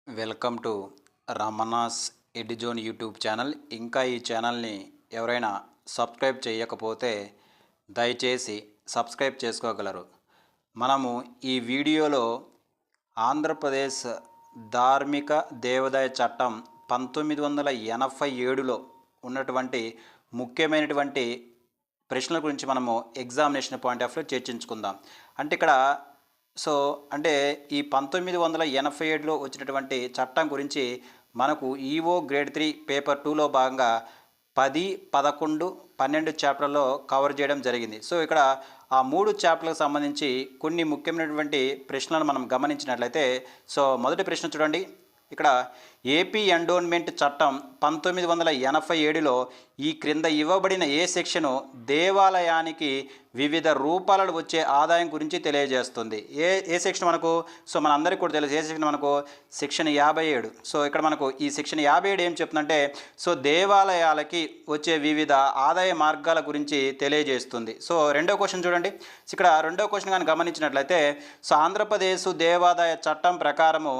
Welcome to Ramana's Eduzone YouTube channel. ఇంకా ఈ ఛానల్ని ఎవరైనా సబ్స్క్రైబ్ చేయకపోతే దయచేసి సబ్స్క్రైబ్ చేసుకోగలరు. మనము ఈ వీడియోలో ఆంధ్రప్రదేశ్ ధార్మిక దేవాదాయ చట్టం 1987లో ఉన్నటువంటి ముఖ్యమైనటువంటి ప్రశ్నల గురించి మనము ఎగ్జామినేషన్ పాయింట్ ఆఫ్ వ్యూ చర్చించుకుందాం. అంటే ఇక్కడ అంటే ఈ 1987లో వచ్చినటువంటి చట్టం గురించి మనకు ఈఓ గ్రేడ్ 3 పేపర్ 2లో భాగంగా 10, 11, 12 చాప్టర్లో కవర్ చేయడం జరిగింది. ఇక్కడ ఆ 3 చాప్టర్లకు సంబంధించి కొన్ని ముఖ్యమైనటువంటి ప్రశ్నలను మనం గమనించినట్లయితే మొదటి ప్రశ్న చూడండి. ఇక్కడ ఏపీ ఎండోన్మెంట్ చట్టం 1987లో ఈ క్రింద ఇవ్వబడిన ఏ సెక్షను దేవాలయానికి వివిధ రూపాలలో వచ్చే ఆదాయం గురించి తెలియజేస్తుంది? ఏ సెక్షన్ మనకు మనందరికీ కూడా తెలుసు. ఏ సెక్షన్ మనకు? సెక్షన్ 57. ఇక్కడ మనకు ఈ సెక్షన్ 57 ఏం చెప్తుందంటే దేవాలయాలకి వచ్చే వివిధ ఆదాయ మార్గాల గురించి తెలియజేస్తుంది. రెండో క్వశ్చన్ చూడండి. ఇక్కడ రెండో క్వశ్చన్ కానీ గమనించినట్లయితే ఆంధ్రప్రదేశ్ దేవాదాయ చట్టం ప్రకారము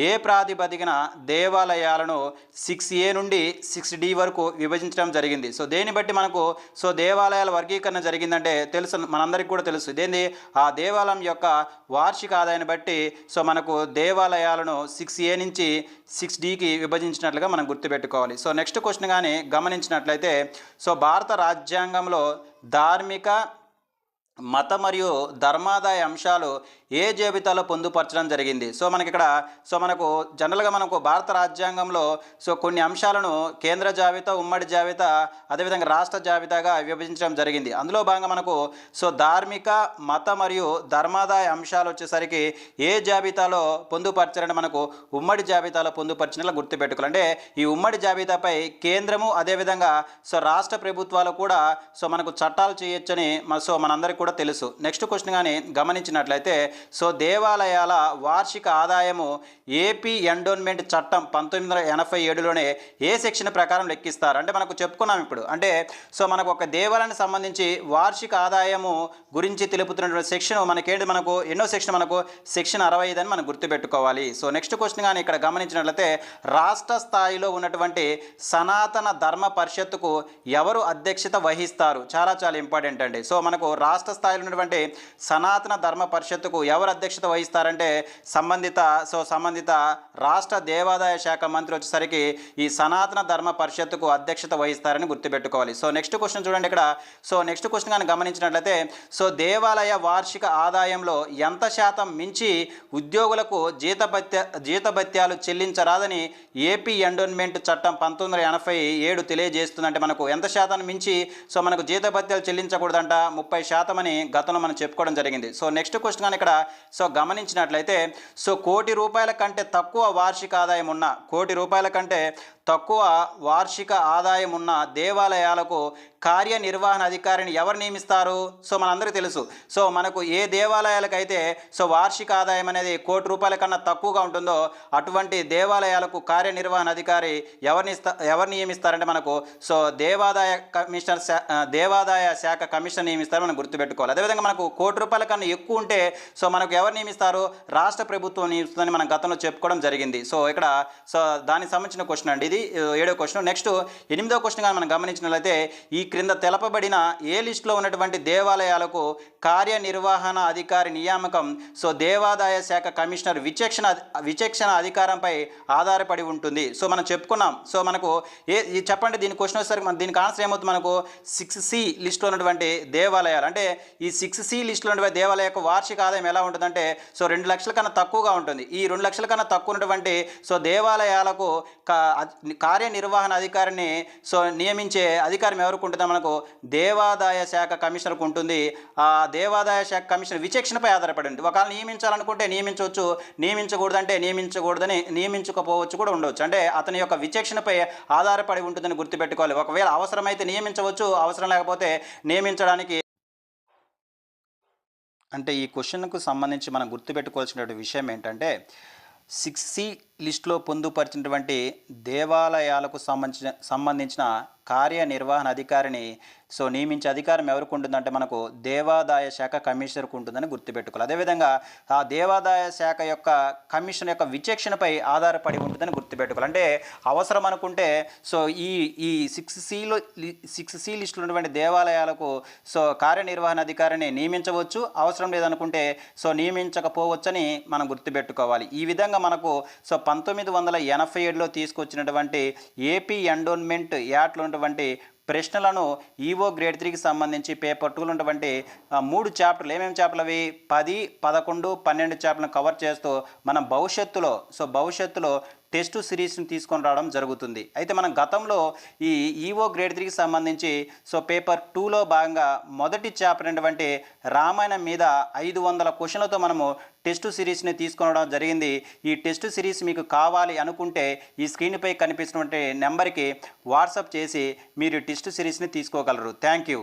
ఏ ప్రాతిపదికన దేవాలయాలను 6A నుండి 6D వరకు విభజించడం జరిగింది? దేన్ని బట్టి మనకు దేవాలయాల వర్గీకరణ జరిగిందంటే తెలుసు, మనందరికీ కూడా తెలుసు. ఇదేంది? ఆ దేవాలయం యొక్క వార్షిక ఆదాయాన్ని బట్టి మనకు దేవాలయాలను 6A నుంచి 6Dకి విభజించినట్లుగా మనం గుర్తుపెట్టుకోవాలి. నెక్స్ట్ క్వశ్చన్ కానీ గమనించినట్లయితే భారత రాజ్యాంగంలో ధార్మిక, మత మరియు ధర్మాదాయ అంశాలు ఏ జాబితాలో పొందుపరచడం జరిగింది? మనకి ఇక్కడ మనకు జనరల్గా మనకు భారత రాజ్యాంగంలో కొన్ని అంశాలను కేంద్ర జాబితా, ఉమ్మడి జాబితా, అదేవిధంగా రాష్ట్ర జాబితాగా విభజించడం జరిగింది. అందులో భాగంగా మనకు ధార్మిక, మత మరియు ధర్మాదాయ అంశాలు వచ్చేసరికి ఏ జాబితాలో పొందుపరచారంటే మనకు ఉమ్మడి జాబితాలో పొందుపరిచినట్లు గుర్తుపెట్టుకోవాలి. అంటే ఈ ఉమ్మడి జాబితాపై కేంద్రము అదేవిధంగా రాష్ట్ర ప్రభుత్వాలు కూడా మనకు చట్టాలు చేయొచ్చని మనందరికీ కూడా తెలుసు. నెక్స్ట్ క్వశ్చన్ కానీ గమనించినట్లయితే దేవాలయాల వార్షిక ఆదాయము ఏపీ ఎండోన్మెంట్ చట్టం 1987లోనే ఏ సెక్షన్ ప్రకారం లెక్కిస్తారు? అంటే మనకు చెప్పుకున్నాం ఇప్పుడు. అంటే మనకు ఒక దేవాలయానికి సంబంధించి వార్షిక ఆదాయము గురించి తెలుపుతున్నటువంటి సెక్షన్ మనకేంటి? మనకు ఎన్నో సెక్షన్? మనకు సెక్షన్ 65 అని మనం గుర్తుపెట్టుకోవాలి. నెక్స్ట్ క్వశ్చన్ కానీ ఇక్కడ గమనించినట్లయితే రాష్ట్ర స్థాయిలో ఉన్నటువంటి సనాతన ధర్మ పరిషత్తుకు ఎవరు అధ్యక్షత వహిస్తారు? చాలా ఇంపార్టెంట్ అండి. మనకు రాష్ట్ర స్థాయిలో ఉన్నటువంటి సనాతన ధర్మ పరిషత్తుకు ఎవరు అధ్యక్షత వహిస్తారంటే సంబంధిత రాష్ట్ర దేవాదాయ శాఖ మంత్రి వచ్చేసరికి ఈ సనాతన ధర్మ పరిషత్తుకు అధ్యక్షత వహిస్తారని గుర్తుపెట్టుకోవాలి. నెక్స్ట్ క్వశ్చన్ చూడండి. ఇక్కడ నెక్స్ట్ క్వశ్చన్ కానీ గమనించినట్లయితే దేవాలయ వార్షిక ఆదాయంలో ఎంత శాతం మించి ఉద్యోగులకు జీతభత్యాలు చెల్లించరాదని ఏపీ ఎండోన్మెంట్ చట్టం 1987 తెలియజేస్తుందంటే మనకు ఎంత శాతాన్ని మించి మనకు జీతభత్యాలు చెల్లించకూడదంట? 30% అని గతంలో మనం చెప్పుకోవడం జరిగింది. నెక్స్ట్ క్వశ్చన్ కానీ ఇక్కడ గమనించినట్లయితే కోటి రూపాయల కంటే తక్కువ వార్షిక ఆదాయం ఉన్న, కోటి రూపాయల కంటే తక్కువ వార్షిక ఆదాయం ఉన్న దేవాలయాలకు కార్యనిర్వహణ అధికారిని ఎవరు నియమిస్తారు? మనందరికీ తెలుసు. మనకు ఏ దేవాలయాలకైతే వార్షిక ఆదాయం అనేది కోటి రూపాయల కన్నా తక్కువగా ఉంటుందో అటువంటి దేవాలయాలకు కార్యనిర్వహణ అధికారి ఎవరు నియమిస్తారంటే మనకు దేవాదాయ శాఖ కమిషన్ నియమిస్తారు. మనం గుర్తుపెట్టుకోవాలి. అదేవిధంగా మనకు కోటి రూపాయల కన్నా ఎక్కువ ఉంటే మనకు ఎవరు నియమిస్తారు? రాష్ట్ర ప్రభుత్వం నియమిస్తుందని మనం గతంలో చెప్పుకోవడం జరిగింది. ఇక్కడ దానికి సంబంధించిన క్వశ్చన్ అండి ఇది. 7వ క్వశ్చన్. నెక్స్ట్ 8వ క్వశ్చన్ కానీ మనం గమనించినట్లయితే ఈ క్రింద తెలపబడిన ఏ లిస్టులో ఉన్నటువంటి దేవాలయాలకు కార్యనిర్వహణ అధికారి నియామకం దేవాదాయ శాఖ కమిషనర్ విచక్షణ అధికారంపై ఆధారపడి ఉంటుంది? మనం చెప్పుకున్నాం. మనకు చెప్పండి దీని క్వశ్చన్ వచ్చేసరికి దీనికి ఆన్సర్ ఏమవుతుంది? మనకు 6C లిస్టులో ఉన్నటువంటి దేవాలయాలు, అంటే ఈ 6C లిస్టులో ఉన్నటువంటి దేవాలయాలకు వార్షిక ఆదాయం ఎలా ఉంటుందంటే 2 లక్షల కన్నా తక్కువగా ఉంటుంది. ఈ 2 లక్షల కన్నా తక్కువ ఉన్నటువంటి దేవాలయాలకు కార్యనిర్వహణ అధికారిని నియమించే అధికారం ఎవరికి ఉంటుందో మనకు దేవాదాయ శాఖ కమిషనర్కు ఉంటుంది. ఆ దేవాదాయ శాఖ కమిషనర్ విచక్షణపై ఆధారపడి ఉంటుంది. ఒకవేళ నియమించాలనుకుంటే నియమించవచ్చు, నియమించకూడదంటే నియమించకపోవచ్చు కూడా ఉండవచ్చు. అంటే అతని యొక్క విచక్షణపై ఆధారపడి ఉంటుందని గుర్తుపెట్టుకోవాలి. ఒకవేళ అవసరమైతే నియమించవచ్చు, అవసరం లేకపోతే నియమించడానికి. అంటే ఈ క్వశ్చన్కు సంబంధించి మనం గుర్తుపెట్టుకోవాల్సినటువంటి విషయం ఏంటంటే 6C లిస్టులో పొందుపరిచినటువంటి దేవాలయాలకు సంబంధించిన కార్యనిర్వహణ అధికారిని సో నియమించే అధికారం ఎవరికి ఉంటుందంటే మనకు దేవాదాయ శాఖ కమిషనర్కు ఉంటుందని గుర్తుపెట్టుకోవాలి. అదేవిధంగా ఆ దేవాదాయ శాఖ యొక్క కమిషన్ యొక్క విచక్షణపై ఆధారపడి ఉంటుందని గుర్తుపెట్టుకోవాలి. అంటే అవసరం అనుకుంటే సో ఈ 6C లిస్టులో ఉన్నటువంటి దేవాలయాలకు సో కార్యనిర్వహణ అధికారిని నియమించవచ్చు, అవసరం లేదనుకుంటే సో నియమించకపోవచ్చని మనం గుర్తుపెట్టుకోవాలి. ఈ విధంగా మనకు సో 1987లో తీసుకొచ్చినటువంటి ఏపీ ఎండోన్మెంట్ యాక్ట్లో ఉన్నటువంటి ప్రశ్నలను ఈవో గ్రేడ్ 3కి సంబంధించి పేపర్ 2లో ఉన్నటువంటి 3 చాప్టర్లు ఏమేమి చాప్టర్లు అవి 10, 11, 12 చాప్టర్లను కవర్ చేస్తూ మనం భవిష్యత్తులో టెస్ట్ సిరీస్ని తీసుకొని రావడం జరుగుతుంది. అయితే మనం గతంలో ఈ ఈవో గ్రేడ్ 3కి సంబంధించి సో పేపర్ 2లో భాగంగా మొదటి చాప్టర్ అయినటువంటి రామాయణం మీద 500 క్వశ్చన్లతో మనము టెస్ట్ సిరీస్ని తీసుకొనడం జరిగింది. ఈ టెస్ట్ సిరీస్ మీకు కావాలి అనుకుంటే ఈ స్క్రీన్పై కనిపిస్తున్నటువంటి నెంబర్కి వాట్సాప్ చేసి మీరు టెస్ట్ సిరీస్ని తీసుకోగలరు. Thank you.